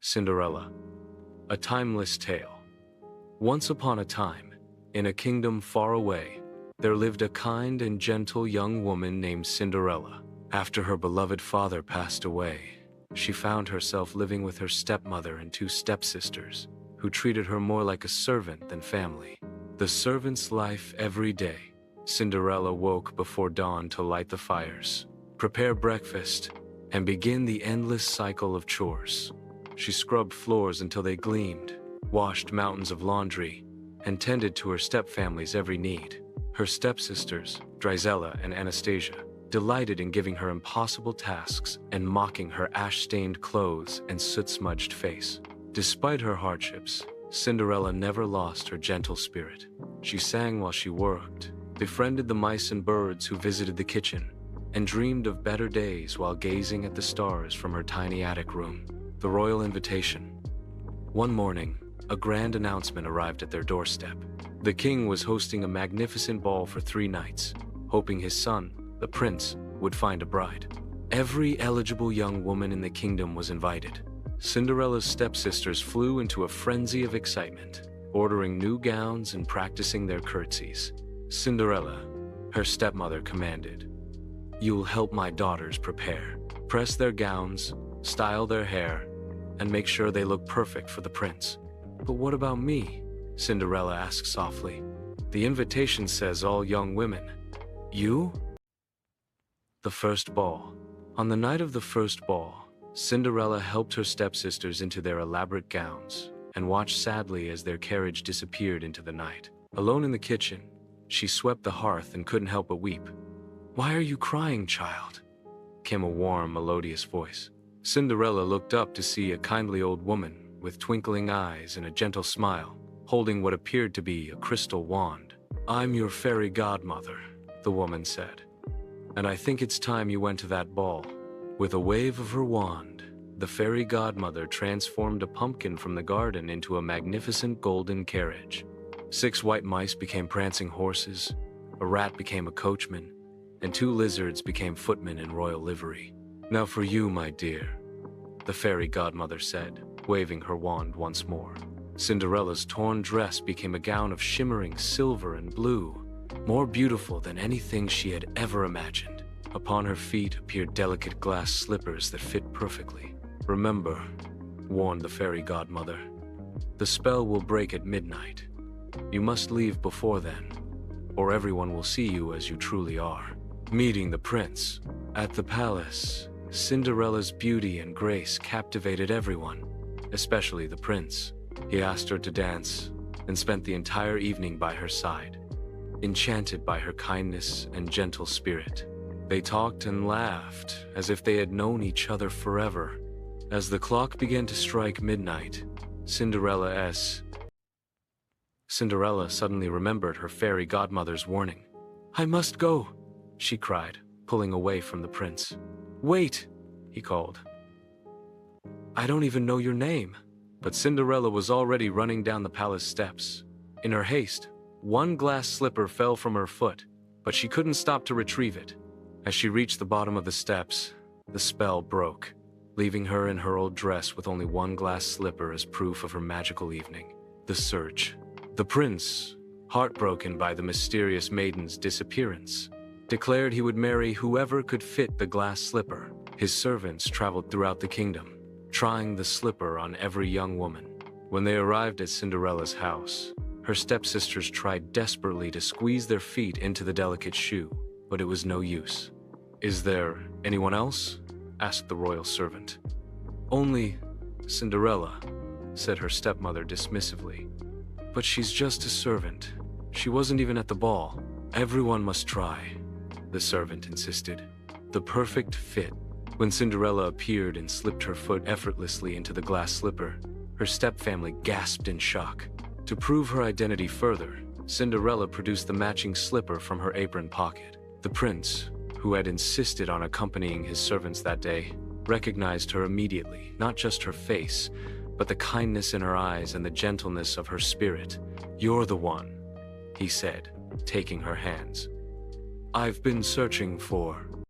Cinderella, a timeless tale. Once upon a time, in a kingdom far away, there lived a kind and gentle young woman named Cinderella. After her beloved father passed away, she found herself living with her stepmother and two stepsisters, who treated her more like a servant than family. The servant's life every day. Cinderella woke before dawn to light the fires, prepare breakfast, and begin the endless cycle of chores. She scrubbed floors until they gleamed, washed mountains of laundry, and tended to her stepfamily's every need. Her stepsisters, Drizella and Anastasia, delighted in giving her impossible tasks and mocking her ash-stained clothes and soot-smudged face. Despite her hardships, Cinderella never lost her gentle spirit. She sang while she worked, befriended the mice and birds who visited the kitchen, and dreamed of better days while gazing at the stars from her tiny attic room. The royal invitation. One morning, a grand announcement arrived at their doorstep. The king was hosting a magnificent ball for 3 nights, hoping his son, the prince, would find a bride. Every eligible young woman in the kingdom was invited. Cinderella's stepsisters flew into a frenzy of excitement, ordering new gowns and practicing their curtsies. Cinderella, her stepmother, commanded, "You'll help my daughters prepare. Press their gowns, style their hair, and make sure they look perfect for the prince." "But what about me?" Cinderella asked softly. "The invitation says all young women." "You?" The first ball. On the night of the first ball, Cinderella helped her stepsisters into their elaborate gowns and watched sadly as their carriage disappeared into the night. Alone in the kitchen, she swept the hearth and couldn't help but weep. "Why are you crying, child?" came a warm, melodious voice. Cinderella looked up to see a kindly old woman with twinkling eyes and a gentle smile, holding what appeared to be a crystal wand. "I'm your fairy godmother," the woman said, "and I think it's time you went to that ball." With a wave of her wand, the fairy godmother transformed a pumpkin from the garden into a magnificent golden carriage. 6 white mice became prancing horses, a rat became a coachman, and 2 lizards became footmen in royal livery. "Now for you, my dear," the fairy godmother said, waving her wand once more. Cinderella's torn dress became a gown of shimmering silver and blue, more beautiful than anything she had ever imagined. Upon her feet appeared delicate glass slippers that fit perfectly. "Remember," warned the fairy godmother, "the spell will break at midnight. You must leave before then, or everyone will see you as you truly are." Meeting the prince. At the palace, Cinderella's beauty and grace captivated everyone, especially the prince. He asked her to dance and spent the entire evening by her side, enchanted by her kindness and gentle spirit. They talked and laughed as if they had known each other forever. As the clock began to strike midnight, Cinderella suddenly remembered her fairy godmother's warning. "I must go," she cried, pulling away from the prince. "Wait," he called. "I don't even know your name." But Cinderella was already running down the palace steps. In her haste, one glass slipper fell from her foot, but she couldn't stop to retrieve it. As she reached the bottom of the steps, the spell broke, leaving her in her old dress with only one glass slipper as proof of her magical evening. The search. The prince, heartbroken by the mysterious maiden's disappearance, declared he would marry whoever could fit the glass slipper. His servants traveled throughout the kingdom, trying the slipper on every young woman. When they arrived at Cinderella's house, her stepsisters tried desperately to squeeze their feet into the delicate shoe, but it was no use. "Is there anyone else?" asked the royal servant. "Only Cinderella," said her stepmother dismissively. "But she's just a servant. She wasn't even at the ball." "Everyone must try," the servant insisted. The perfect fit. When Cinderella appeared and slipped her foot effortlessly into the glass slipper, her stepfamily gasped in shock. To prove her identity further, Cinderella produced the matching slipper from her apron pocket. The prince, who had insisted on accompanying his servants that day, recognized her immediately, not just her face, but the kindness in her eyes and the gentleness of her spirit. "You're the one," he said, taking her hands. "I've been searching for."